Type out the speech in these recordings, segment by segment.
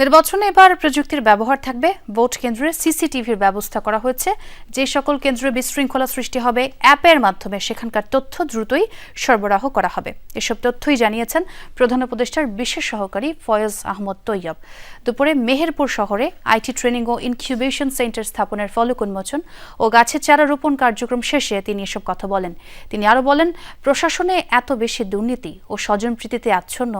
নির্বাচনে এবার প্রযুক্তির ব্যবহার থাকবে। ভোট কেন্দ্রে সিসিটিভির ব্যবস্থা করা হয়েছে। যে সকল কেন্দ্রে বিশৃঙ্খলা সৃষ্টি হবে, অ্যাপের মাধ্যমে সেখানকার তথ্য দ্রুতই সরবরাহ করা হবে। এসব তথ্যই জানিয়েছেন প্রধান উপদেষ্টার বিশেষ সহকারী ফয়েজ আহমদ তৈয়ব। দুপুরে মেহেরপুর শহরে আইটি ট্রেনিং ও ইনকিউবেশন সেন্টার স্থাপনের ফলক উন্মোচন ও গাছের চারা রোপণ কার্যক্রম শেষে তিনি এসব কথা বলেন। তিনি আরও বলেন, প্রশাসনে এত বেশি দুর্নীতি ও স্বজনপ্রীতিতে আচ্ছন্ন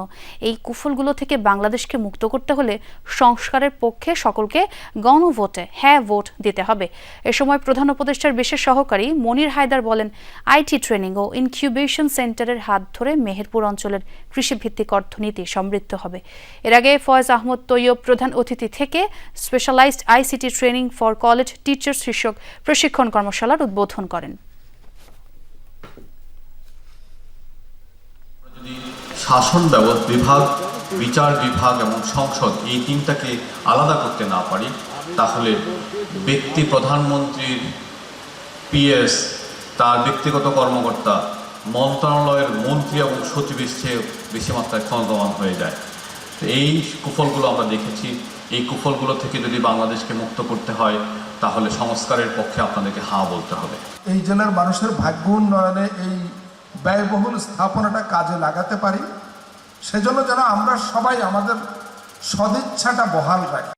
এই কুফলগুলো থেকে বাংলাদেশকে মুক্ত করতে হলে সংস্কারের পক্ষে সকলকে গণভোটে হ্যাঁ ভোট দিতে হবে। এ সময় প্রধান উপদেষ্টার বিশেষ সহকারী মনির হায়দার বলেন, আইটি ট্রেনিং ও ইনকিউবেশন সেন্টারের হাত ধরে মেহেরপুর অঞ্চলের কৃষিভিত্তিক অর্থনীতি সমৃদ্ধ হবে। এর আগে ফয়েজ আহমদ তৈয়ব প্রধান অতিথি থেকে specialised ICT training for college teachers শীর্ষক প্রশিক্ষণ কর্মশালার উদ্বোধন করেন। শাসন বিভাগ, বিচার বিভাগ এবং সংসদ এই তিনটাকে আলাদা করতে না পারি, তাহলে ব্যক্তি প্রধানমন্ত্রীর পিএস, তার ব্যক্তিগত কর্মকর্তা, মন্ত্রণালয়ের মন্ত্রী এবং সচিবের চেয়ে বেশি মাত্রায় ক্ষমতাবান হয়ে যায়। এই কুফলগুলো আমরা দেখেছি। এই কুফলগুলো থেকে যদি বাংলাদেশকে মুক্ত করতে হয়, তাহলে সংস্কারের পক্ষে আপনাদেরকে হ্যাঁ বলতে হবে। এই জেলার মানুষের ভাগ্য উন্নয়নে এই ব্যয়বহুল স্থাপনাটা কাজে লাগাতে পারি, সেজন্য যেন আমরা সবাই আমাদের সদিচ্ছাটা বহাল রাখি।